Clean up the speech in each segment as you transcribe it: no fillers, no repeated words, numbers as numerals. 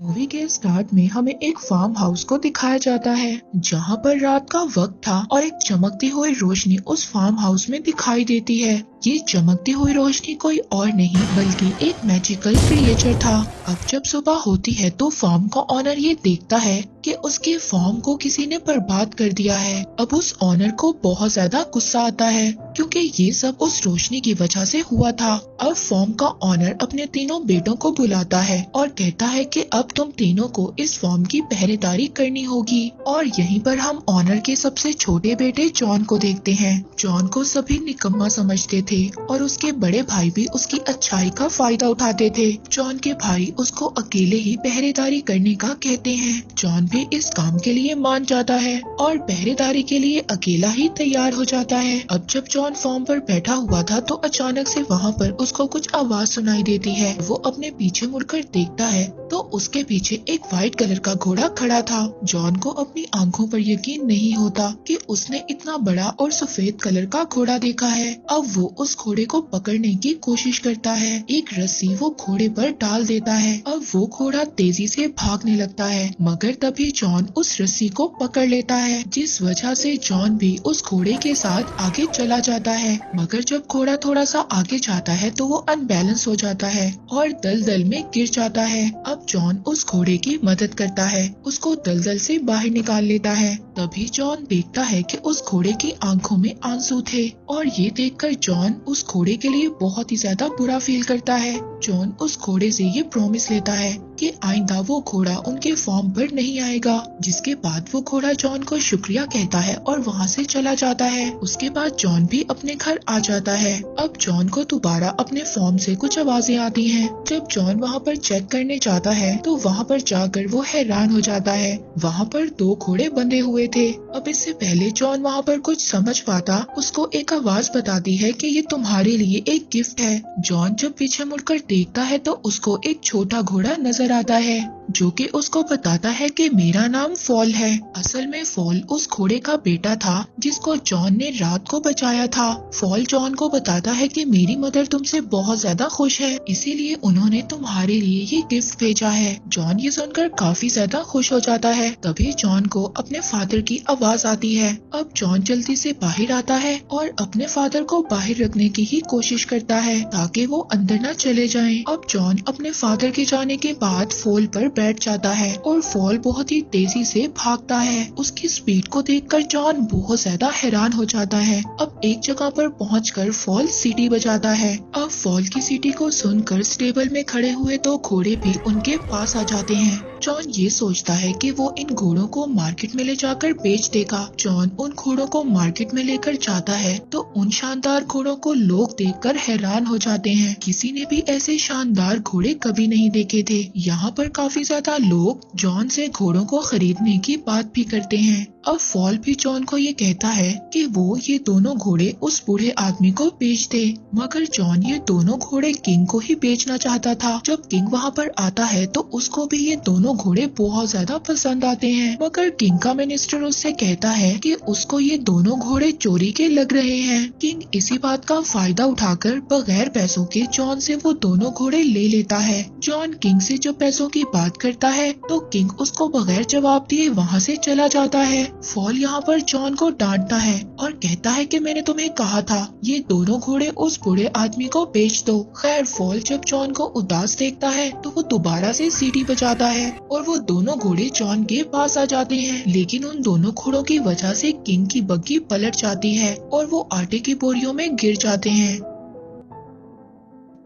Movie के start में हमें एक फार्म हाउस को दिखाया जाता है जहाँ पर रात का वक्त था और एक चमकती हुई रोशनी उस फार्म हाउस में दिखाई देती है। ये चमकती हुई रोशनी कोई और नहीं बल्कि एक मैजिकल क्रिएचर था। अब जब सुबह होती है तो फार्म का ऑनर ये देखता है कि उसके फार्म को किसी ने बर्बाद कर दिया है। अब उस ऑनर को बहुत ज्यादा गुस्सा आता है क्योंकि ये सब उस रोशनी की वजह से हुआ था। अब फार्म का ऑनर अपने तीनों बेटों को बुलाता है और कहता है कि अब तुम तीनों को इस फार्म की पहरेदारी करनी होगी। और यहीं पर हम ऑनर के सबसे छोटे बेटे जॉन को देखते हैं। जॉन को सभी निकम्मा समझते थे और उसके बड़े भाई भी उसकी अच्छाई का फायदा उठाते थे। जॉन के भाई उसको अकेले ही पहरेदारी करने का कहते हैं। जॉन भी इस काम के लिए मान जाता है और पहरेदारी के लिए अकेला ही तैयार हो जाता है। अब जब जॉन फार्म पर बैठा हुआ था तो अचानक से वहाँ पर उसको कुछ आवाज सुनाई देती है। वो अपने पीछे मुड़कर देखता है तो उसके पीछे एक व्हाइट कलर का घोड़ा खड़ा था। जॉन को अपनी आंखों पर यकीन नहीं होता कि उसने इतना बड़ा और सफेद कलर का घोड़ा देखा है। अब वो उस घोड़े को पकड़ने की कोशिश करता है। एक रस्सी वो घोड़े पर डाल देता है। अब वो घोड़ा तेजी से भागने लगता है मगर तभी जॉन उस रस्सी को पकड़ लेता है जिस वजह से जॉन भी उस घोड़े के साथ आगे चला जाता है। मगर जब घोड़ा थोड़ा सा आगे जाता है तो वो अनबैलेंस हो जाता है और दलदल में गिर जाता है। अब जॉन उस घोड़े की मदद करता है, उसको दलदल से बाहर निकाल लेता है। तभी जॉन देखता है कि उस घोड़े की आंखों में आंसू थे और ये देखकर जॉन उस घोड़े के लिए बहुत ही ज्यादा बुरा फील करता है। जॉन उस घोड़े से ये प्रॉमिस लेता है कि आइंदा वो घोड़ा उनके फार्म पर नहीं आएगा। जिसके बाद वो घोड़ा जॉन को शुक्रिया कहता है और वहाँ से चला जाता है। उसके बाद जॉन भी अपने घर आ जाता है। अब जॉन को दोबारा अपने फार्म से कुछ आवाजें आती हैं। जब जॉन वहाँ पर चेक करने जाता है तो वहाँ पर जाकर वो हैरान हो जाता है। वहाँ पर दो घोड़े बंधे हुए थे। अब इससे पहले जॉन वहाँ पर कुछ समझ पाता उसको एक आवाज बताती है कि ये तुम्हारे लिए एक गिफ्ट है। जॉन जब पीछे मुड़कर देखता है तो उसको एक छोटा घोड़ा नजर आता है जो कि उसको बताता है कि मेरा नाम फॉल है। असल में फॉल उस घोड़े का बेटा था जिसको जॉन ने रात को बचाया था। फॉल जॉन को बताता है कि मेरी मदर तुमसे बहुत ज्यादा खुश है इसीलिए उन्होंने तुम्हारे लिए ये गिफ्ट भेजा है। जॉन ये सुनकर काफी ज्यादा खुश हो जाता है। तभी जॉन को अपने फादर की आवाज आती है। अब जॉन जल्दी से बाहर आता है और अपने फादर को बाहर रखने की ही कोशिश करता है ताकि वो अंदर न चले जाएं। अब जॉन अपने फादर के जाने के बाद फॉल पर बैठ जाता है और फॉल बहुत ही तेजी से भागता है। उसकी स्पीड को देखकर जॉन बहुत ज्यादा हैरान हो जाता है। अब एक जगह पर पहुंचकर फॉल सीटी बजाता है। अब फॉल की सीटी को सुनकर स्टेबल में खड़े हुए दो घोड़े भी उनके पास आ जाते हैं। जॉन ये सोचता है कि वो इन घोड़ों को मार्केट में ले जाकर बेच देगा। जॉन उन घोड़ों को मार्केट में लेकर जाता है तो उन शानदार घोड़ों को लोग देखकर हैरान हो जाते हैं। किसी ने भी ऐसे शानदार घोड़े कभी नहीं देखे थे। यहाँ पर काफी ज्यादा लोग जॉन से घोड़ों को खरीदने की बात भी करते हैं। अब फॉल भी जॉन को ये कहता है कि वो ये दोनों घोड़े उस बूढ़े आदमी को बेच दे। मगर जॉन ये दोनों घोड़े किंग को ही बेचना चाहता था। जब किंग वहाँ पर आता है तो उसको भी ये दोनों घोड़े बहुत ज्यादा पसंद आते हैं। मगर किंग का मिनिस्टर उससे कहता है कि उसको ये दोनों घोड़े चोरी के लग रहे हैं। किंग इसी बात का फायदा उठाकर बगैर पैसों के जॉन से वो दोनों घोड़े ले लेता है। जॉन किंग से जब पैसों की बात करता है तो किंग उसको बगैर जवाब दिए वहाँ से चला जाता है। फॉल यहाँ पर जॉन को डांटता है और कहता है कि मैंने तुम्हें कहा था ये दोनों घोड़े उस बूढ़े आदमी को बेच दो। खैर फॉल जब जॉन को उदास देखता है तो वो दोबारा से सीटी बजाता है और वो दोनों घोड़े जॉन के पास आ जाते हैं। लेकिन उन दोनों घोड़ों की वजह से किंग की बग्गी पलट जाती है और वो आटे की बोरियों में गिर जाते हैं।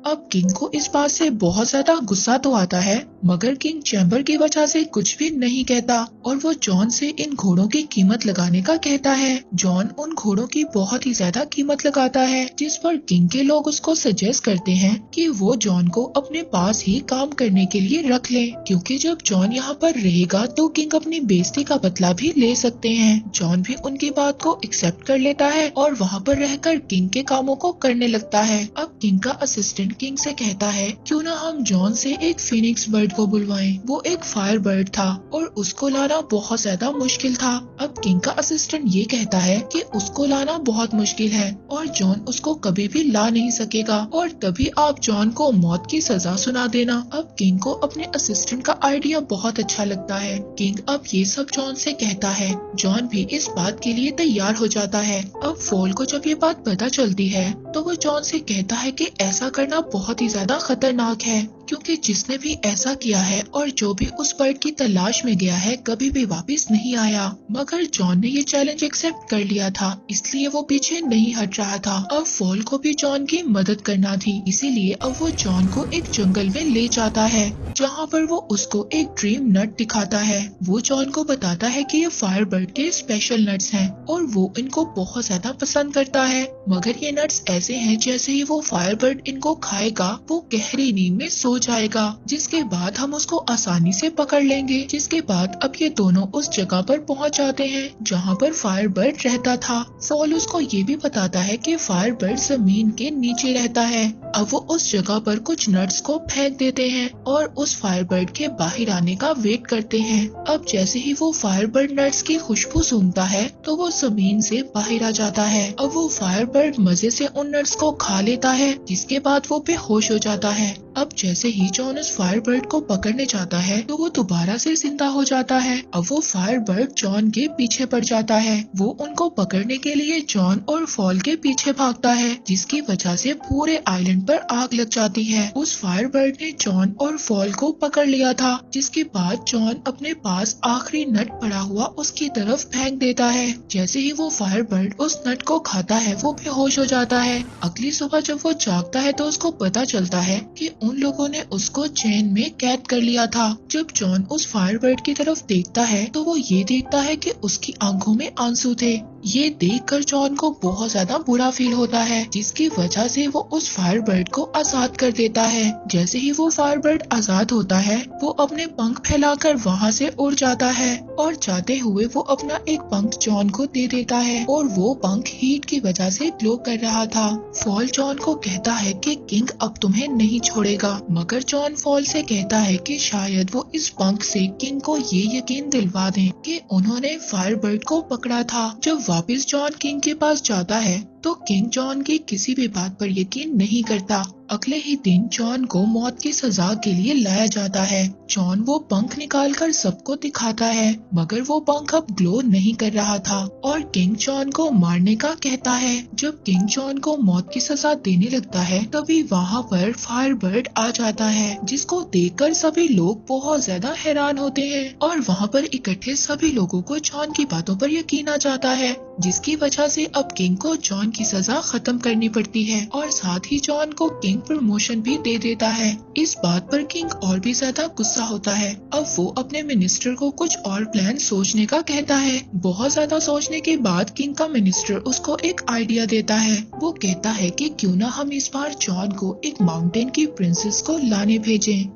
अब किंग को इस बात से बहुत ज्यादा गुस्सा तो आता है मगर किंग चैम्बर की वजह से कुछ भी नहीं कहता और वो जॉन से इन घोड़ों की कीमत लगाने का कहता है। जॉन उन घोड़ों की बहुत ही ज्यादा कीमत लगाता है जिस पर किंग के लोग उसको सजेस्ट करते हैं कि वो जॉन को अपने पास ही काम करने के लिए रख ले क्योंकि जब जॉन यहाँ पर रहेगा तो किंग अपनी बेइज्जती का बदला भी ले सकते हैं। जॉन भी उनकी बात को एक्सेप्ट कर लेता है और वहाँ पर रहकर किंग के कामों को करने लगता है। अब किंग का असिस्टेंट किंग से कहता है क्यों ना हम जॉन से एक फिनिक्स बर्ड को बुलवाएं। वो एक फायर बर्ड था और उसको लाना बहुत ज्यादा मुश्किल था। अब किंग का असिस्टेंट ये कहता है कि उसको लाना बहुत मुश्किल है और जॉन उसको कभी भी ला नहीं सकेगा और तभी आप जॉन को मौत की सजा सुना देना। अब किंग को अपने असिस्टेंट का आइडिया बहुत अच्छा लगता है। किंग अब ये सब जॉन से कहता है। जॉन भी इस बात के लिए तैयार हो जाता है। अब फॉल को जब ये बात पता चलती है तो वो जॉन से कहता है कि ऐसा करना बहुत ही ज्यादा खतरनाक है, क्योंकि जिसने भी ऐसा किया है और जो भी उस बर्ड की तलाश में गया है कभी भी वापस नहीं आया। मगर जॉन ने ये चैलेंज एक्सेप्ट कर लिया था, इसलिए वो पीछे नहीं हट रहा था। अब फॉल को भी जॉन की मदद करना थी, इसीलिए अब वो जॉन को एक जंगल में ले जाता है जहाँ पर वो उसको एक ड्रीम नट दिखाता है। वो जॉन को बताता है कि ये फायर बर्ड के स्पेशल नट्स हैं और वो इनको बहुत ज्यादा पसंद करता है। मगर ये नट्स ऐसे हैं जैसे ही वो फायर बर्ड इनको खाएगा वो गहरी नींद में सो जाएगा, जिसके बाद हम उसको आसानी से पकड़ लेंगे। जिसके बाद अब ये दोनों उस जगह पर पहुंच जाते हैं जहाँ पर फायर बर्ड रहता था। फॉल उसको ये भी बताता है कि फायर बर्ड जमीन के नीचे रहता है। अब वो उस जगह पर कुछ नट्स को फेंक देते हैं और उस फायर बर्ड के बाहर आने का वेट करते हैं। अब जैसे ही वो फायर बर्ड नट्स की खुशबू सूंघता है तो वो जमीन से बाहर आ जाता है। अब वो फायर बर्ड मजे से उन नट्स को खा लेता है, जिसके बाद वो बेहोश हो जाता है। अब जैसे ही जॉन उस फायर बर्ड को पकड़ने जाता है तो वो दोबारा से जिंदा हो जाता है। अब वो फायर बर्ड जॉन के पीछे पड़ जाता है। वो उनको पकड़ने के लिए जॉन और फॉल के पीछे भागता है, जिसकी वजह से पूरे आइलैंड पर आग लग जाती है। उस फायर बर्ड ने जॉन और फॉल को पकड़ लिया था, जिसके बाद जॉन अपने पास आखिरी नट पड़ा हुआ उसकी तरफ फेंक देता है। जैसे ही वो फायर बर्ड उस नट को खाता है वो बेहोश हो जाता है। अगली सुबह जब वो जागता है तो उसको पता चलता है कि उन लोगों ने उसको चेन में कैद कर लिया था। जब जॉन उस फायर बर्ड की तरफ देखता है तो वो ये देखता है कि उसकी आंखों में आंसू थे। ये देखकर जॉन को बहुत ज्यादा बुरा फील होता है, जिसकी वजह से वो उस फायर बर्ड को आजाद कर देता है। जैसे ही वो फायर बर्ड आजाद होता है वो अपने पंख फैलाकर वहाँ से उड़ जाता है और जाते हुए वो अपना एक पंख जॉन को दे देता है और वो पंख हीट की वजह से ग्लो कर रहा था। फॉल जॉन को कहता है कि किंग अब तुम्हें नहीं छोड़ेगा, मगर जॉन फॉल से कहता है कि शायद वो इस पंख से किंग को ये यकीन दिलवा दें कि उन्होंने फायर बर्ड को पकड़ा था। जब वापस जॉन किंग के पास जाता है तो किंग जॉन की किसी भी बात पर यकीन नहीं करता। अगले ही दिन जॉन को मौत की सजा के लिए लाया जाता है। जॉन वो पंख निकालकर सबको दिखाता है, मगर वो पंख अब ग्लो नहीं कर रहा था और किंग जॉन को मारने का कहता है। जब किंग जॉन को मौत की सजा देने लगता है तभी वहाँ पर फायर बर्ड आ जाता है, जिसको देखकर सभी लोग बहुत ज्यादा हैरान होते हैं और वहाँ पर इकट्ठे सभी लोगों को जॉन की बातों पर यकीन आ जाता है, जिसकी वजह से अब किंग को जॉन की सजा खत्म करनी पड़ती है और साथ ही जॉन को किंग प्रमोशन भी दे देता है। इस बात पर किंग और भी ज्यादा गुस्सा होता है। अब वो अपने मिनिस्टर को कुछ और प्लान सोचने का कहता है। बहुत ज्यादा सोचने के बाद किंग का मिनिस्टर उसको एक आइडिया देता है। वो कहता है कि क्यों ना हम इस बार जॉन को एक माउंटेन की प्रिंसेस को लाने भेजें।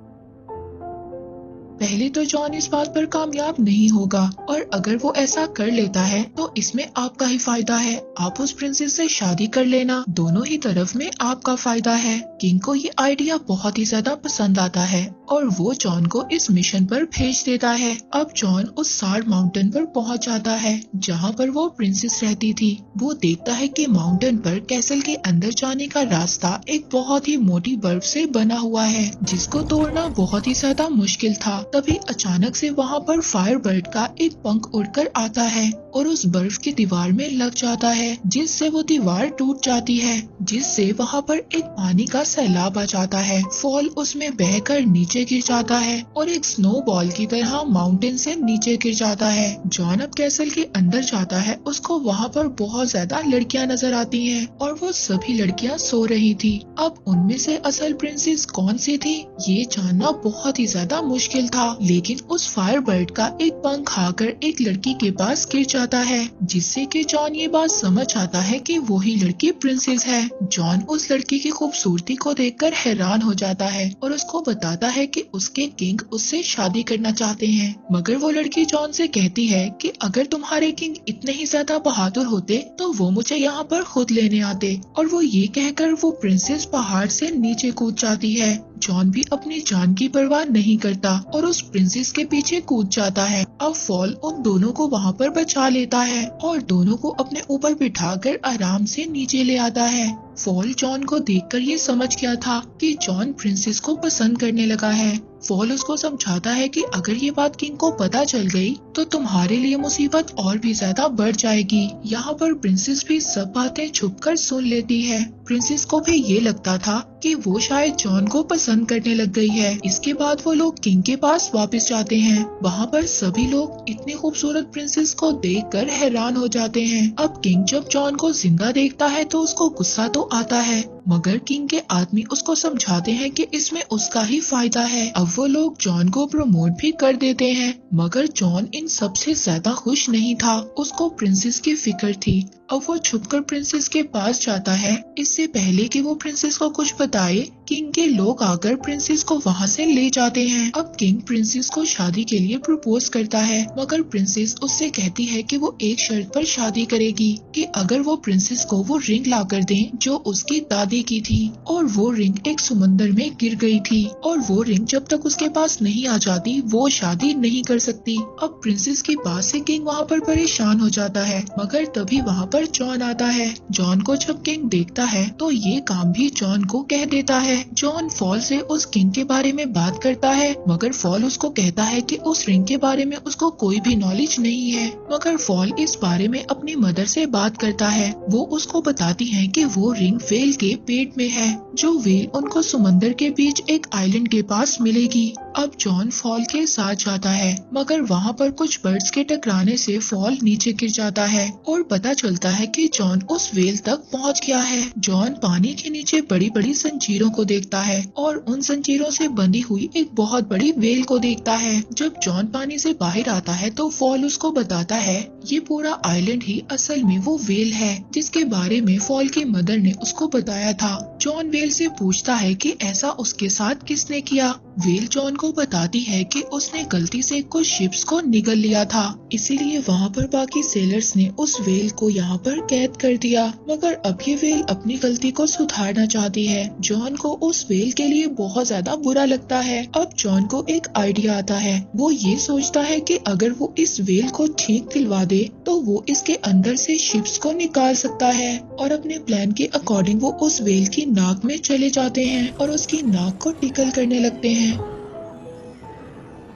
पहले तो जॉन इस बात पर कामयाब नहीं होगा और अगर वो ऐसा कर लेता है तो इसमें आपका ही फायदा है। आप उस प्रिंसेस से शादी कर लेना, दोनों ही तरफ में आपका फायदा है। किंग को ये आइडिया बहुत ही ज्यादा पसंद आता है और वो जॉन को इस मिशन पर भेज देता है। अब जॉन उस सार माउंटेन पर पहुंच जाता है जहां पर वो प्रिंसेस रहती थी। वो देखता है कि माउंटेन पर कैसल के अंदर जाने का रास्ता एक बहुत ही मोटी बर्फ से बना हुआ है, जिसको तोड़ना बहुत ही ज्यादा मुश्किल था। तभी अचानक से वहाँ पर फायर बर्ड का एक पंख उड़कर आता है और उस बर्फ की दीवार में लग जाता है, जिससे वो दीवार टूट जाती है, जिससे वहाँ पर एक पानी का सैलाब आ जाता है। फॉल उसमें बहकर नीचे गिर जाता है और एक स्नो बॉल की तरह माउंटेन से नीचे गिर जाता है। जॉन अब कैसल के अंदर जाता है। उसको वहाँ पर बहुत ज्यादा लड़कियाँ नजर आती हैं और वो सभी लड़कियाँ सो रही थी। अब उनमें से असल प्रिंसेस कौन सी थी ये जानना बहुत ही ज्यादा मुश्किल था, लेकिन उस फायर बर्ड का एक पंख खाकर एक लड़की के पास गिर जाता है, जिससे कि जॉन ये बात समझ आता है कि वही लड़की प्रिंसेस है। जॉन उस लड़की की खूबसूरती को देखकर हैरान हो जाता है और उसको बताता है कि उसके किंग उससे शादी करना चाहते हैं। मगर वो लड़की जॉन से कहती है कि अगर तुम्हारे किंग इतने ही ज्यादा बहादुर होते तो वो मुझे यहाँ पर खुद लेने आते, और वो ये कहकर वो प्रिंसेस पहाड़ से नीचे कूद जाती है। जॉन भी अपनी जान की परवाह नहीं करता और उस प्रिंसेस के पीछे कूद जाता है। अब फॉल उन दोनों को वहाँ पर बचा लेता है और दोनों को अपने ऊपर बिठाकर आराम से नीचे ले आता है। फॉल जॉन को देखकर ये समझ गया था कि जॉन प्रिंसेस को पसंद करने लगा है। फॉल उसको समझाता है कि अगर ये बात किंग को पता चल गई तो तुम्हारे लिए मुसीबत और भी ज्यादा बढ़ जाएगी। यहाँ पर प्रिंसेस भी सब बातें छुपकर सुन लेती है। प्रिंसेस को भी ये लगता था कि वो शायद जॉन को पसंद करने लग गई है। इसके बाद वो लोग किंग के पास वापस जाते हैं। वहाँ पर सभी लोग इतनी खूबसूरत प्रिंसेस को देखकर हैरान हो जाते हैं। अब किंग जब जॉन को जिंदा देखता है तो उसको गुस्सा तो आता है, मगर किंग के आदमी उसको समझाते हैं कि इसमें उसका ही फायदा है। अब वो लोग जॉन को प्रमोट भी कर देते हैं, मगर जॉन इन सबसे ज्यादा खुश नहीं था। उसको प्रिंसेस की फिक्र थी। अब वो छुपकर प्रिंसेस के पास जाता है। इससे पहले कि वो प्रिंसेस को कुछ बताए, किंग के लोग आकर प्रिंसेस को वहाँ से ले जाते हैं। अब किंग प्रिंसेस को शादी के लिए प्रपोज करता है, मगर प्रिंसेस उससे कहती है कि वो एक शर्त पर शादी करेगी कि अगर वो प्रिंसेस को वो रिंग ला कर दे जो उसकी दादी की थी, और वो रिंग एक समुंदर में गिर गई थी, और वो रिंग जब तक उसके पास नहीं आ जाती वो शादी नहीं कर सकती। अब प्रिंसेस की बात से किंग वहाँ पर परेशान हो जाता है, मगर तभी वहाँ पर जॉन आता है। जॉन को जब किंग देखता है तो ये काम भी जॉन को कह देता है। जॉन फॉल से उस किंग के बारे में बात करता है, मगर फॉल उसको कहता है कि उस रिंग के बारे में उसको कोई भी नॉलेज नहीं है। मगर फॉल इस बारे में अपनी मदर से बात करता है। वो उसको बताती है कि वो रिंग वेल के पेट में है, जो वेल उनको समंदर के बीच एक आइलैंड के पास मिलेगी। अब जॉन फॉल के साथ जाता है, मगर वहाँ पर कुछ बर्ड्स के टकराने से फॉल नीचे गिर जाता है और पता चलता है कि जॉन उस वेल तक पहुँच गया है। जॉन पानी के नीचे बड़ी बड़ी जंजीरों को देखता है और उन जंजीरों से बंधी हुई एक बहुत बड़ी वेल को देखता है। जब जॉन पानी से बाहर आता है तो फॉल उसको बताता है ये पूरा आइलैंड ही असल में वो वेल है जिसके बारे में फॉल की मदर ने उसको बताया था। जॉन वेल से पूछता है कि ऐसा उसके साथ किसने किया। वेल जॉन को बताती है कि उसने गलती से कुछ शिप्स को निगल लिया था, इसीलिए वहाँ पर बाकी सेलर्स ने उस वेल को यहाँ पर कैद कर दिया। मगर अब ये वेल अपनी गलती को सुधारना चाहती है। जॉन को उस वेल के लिए बहुत ज्यादा बुरा लगता है। अब जॉन को एक आइडिया आता है। वो ये सोचता है कि अगर वो इस वेल को ठीक दिलवा दे तो वो इसके अंदर से शिप्स को निकाल सकता है, और अपने प्लान के अकॉर्डिंग वो उस वेल की नाक में चले जाते हैं और उसकी नाक को टिकल करने लगते हैं।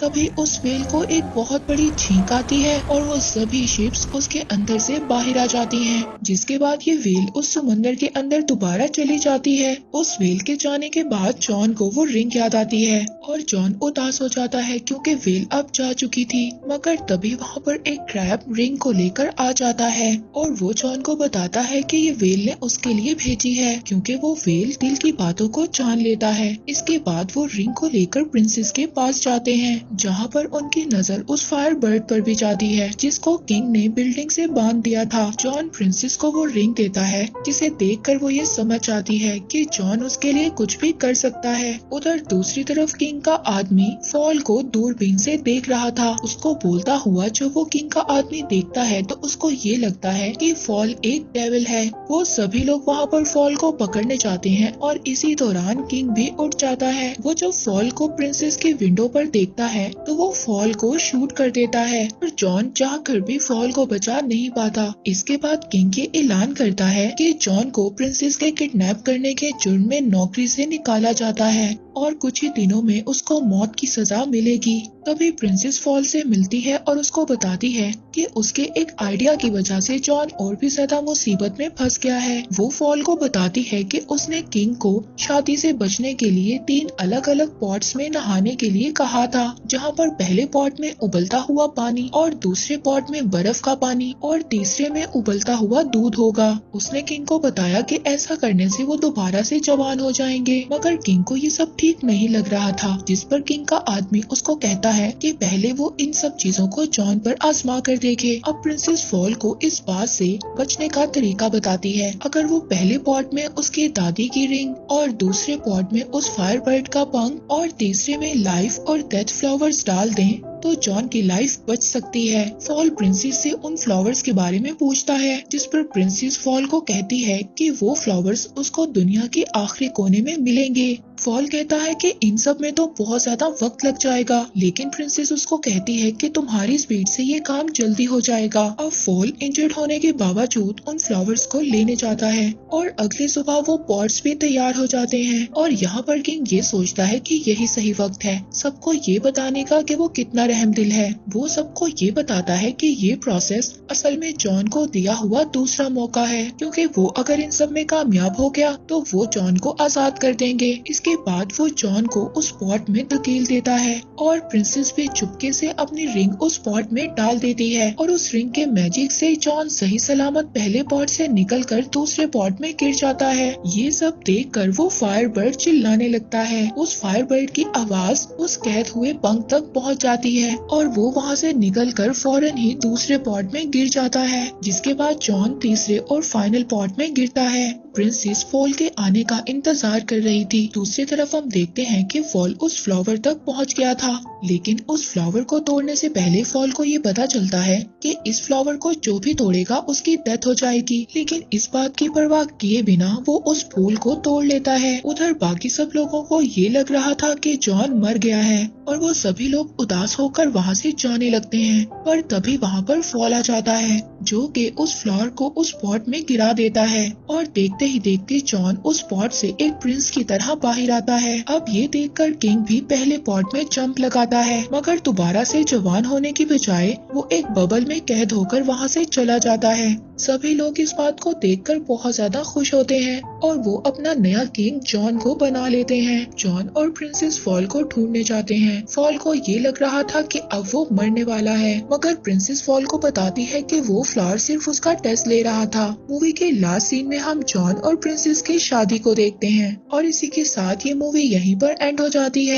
तभी उस वेल को एक बहुत बड़ी छींक आती है और वो सभी शिप्स उसके अंदर से बाहर आ जाती हैं, जिसके बाद ये वेल उस समंदर के अंदर दोबारा चली जाती है। उस वेल के जाने के बाद जॉन को वो रिंग याद आती है और जॉन उदास हो जाता है क्योंकि वेल अब जा चुकी थी। मगर तभी वहाँ पर एक क्रैब रिंग को लेकर आ जाता है और वो जॉन को बताता है कि ये वेल ने उसके लिए भेजी है, क्योंकि वो वेल दिल की बातों को जान लेता है। इसके बाद वो रिंग को लेकर प्रिंसेस के पास जाते हैं, जहाँ पर उनकी नजर उस फायर बर्ड पर भी जाती है जिसको किंग ने बिल्डिंग से बांध दिया था। जॉन प्रिंसेस को वो रिंग देता है, जिसे देखकर वो ये समझ जाती है कि जॉन उसके लिए कुछ भी कर सकता है। उधर दूसरी तरफ किंग का आदमी फॉल को दूरबीन से देख रहा था। उसको बोलता हुआ जब वो किंग का आदमी देखता है तो उसको ये लगता है कि फॉल एक डेविल है। वो सभी लोग वहाँ पर फॉल को पकड़ने जाते हैं और इसी दौरान किंग भी उठ जाता है। वो जब फॉल को प्रिंसेस की विंडो पर देखता है तो वो फॉल को शूट कर देता है, पर जॉन चाहकर भी फॉल को बचा नहीं पाता। इसके बाद किंग ये ऐलान करता है कि जॉन को प्रिंसेस के किडनैप करने के जुर्म में नौकरी से निकाला जाता है और कुछ ही दिनों में उसको मौत की सजा मिलेगी। तभी प्रिंसेस फॉल से मिलती है और उसको बताती है कि उसके एक आइडिया की वजह से जॉन और भी ज्यादा मुसीबत में फंस गया है। वो फॉल को बताती है कि उसने किंग को शादी से बचने के लिए 3 अलग अलग पॉट्स में नहाने के लिए कहा था, जहाँ पर पहले पॉट में उबलता हुआ पानी और दूसरे पॉट में बर्फ का पानी और तीसरे में उबलता हुआ दूध होगा। उसने किंग को बताया कि ऐसा करने से वो दोबारा से जवान हो जाएंगे, मगर किंग को ये सब ठीक नहीं लग रहा था, जिस पर किंग का आदमी उसको कहता है कि पहले वो इन सब चीजों को जॉन पर आजमा कर देखे। अब प्रिंसेस फॉल को इस बात से बचने का तरीका बताती है। अगर वो पहले पॉट में उसकी दादी की रिंग और दूसरे पॉट में उस फायर बर्ड का पंख और तीसरे में लाइफ और डेथ फ्लावर्स डाल दें तो जॉन की लाइफ बच सकती है। फॉल प्रिंसेस से उन फ्लावर्स के बारे में पूछता है, जिस पर प्रिंसेस फॉल को कहती है कि वो फ्लावर्स उसको दुनिया के आखिरी कोने में मिलेंगे। फॉल कहता है कि इन सब में तो बहुत ज्यादा वक्त लग जाएगा, लेकिन प्रिंसेस उसको कहती है कि तुम्हारी स्पीड से ये काम जल्दी हो जाएगा। अब फॉल इंजर्ड होने के बावजूद उन फ्लावर्स को लेने जाता है और अगली सुबह वो पॉट्स भी तैयार हो जाते हैं और यहाँ पर किंग ये सोचता है कि यही सही वक्त है सबको ये बताने का कि वो कितना रहमदिल है। वो सबको ये बताता है कि ये प्रोसेस असल में जॉन को दिया हुआ दूसरा मौका है, क्योंकि वो अगर इन सब में कामयाब हो गया तो वो जॉन को आजाद कर देंगे। इसके बाद वो जॉन को उस पॉट में धकेल देता है और प्रिंसेस भी चुपके से अपनी रिंग उस पॉट में डाल देती है और उस रिंग के मैजिक से जॉन सही सलामत पहले पॉट से निकलकर दूसरे पॉट में गिर जाता है। ये सब देखकर वो फायरबर्ड चिल्लाने लगता है। उस फायरबर्ड की आवाज उस कैद हुए पंख तक पहुंच जाती है और वो वहां से निकलकर फौरन ही दूसरे पॉट में गिर जाता है, जिसके बाद जॉन तीसरे और फाइनल पॉट में गिरता है। प्रिंसेस फॉल के आने का इंतजार कर रही थी। दूसरी तरफ हम देखते हैं कि फॉल उस फ्लावर तक पहुंच गया था, लेकिन उस फ्लावर को तोड़ने से पहले फॉल को ये पता चलता है कि इस फ्लावर को जो भी तोड़ेगा उसकी डेथ हो जाएगी। लेकिन इस बात की परवाह किए बिना वो उस फूल को तोड़ लेता है। उधर बाकी सब लोगों को ये लग रहा था कि जॉन मर गया है और वो सभी लोग उदास होकर वहाँ से जाने लगते हैं, पर तभी वहाँ पर फॉल आ जाता है जो कि उस फ्लावर को उस पॉट में गिरा देता है और देखते ही देखते जॉन उस पॉट से एक प्रिंस की तरह बाहर आता है। अब ये देखकर किंग भी पहले पॉट में जंप लगाता है, मगर दोबारा से जवान होने की बजाय वो एक बबल में कैद होकर वहाँ से चला जाता है। सभी लोग इस बात को देखकर बहुत ज्यादा खुश होते हैं और वो अपना नया किंग जॉन को बना लेते हैं। जॉन और प्रिंसेस फॉल को ढूंढने जाते हैं। फॉल को ये लग रहा था कि अब वो मरने वाला है, मगर प्रिंसेस फॉल को बताती है कि वो फ्लावर सिर्फ उसका टेस्ट ले रहा था। मूवी के लास्ट सीन में हम जॉन और प्रिंसेस की शादी को देखते हैं और इसी के साथ ये मूवी यहीं पर एंड हो जाती है।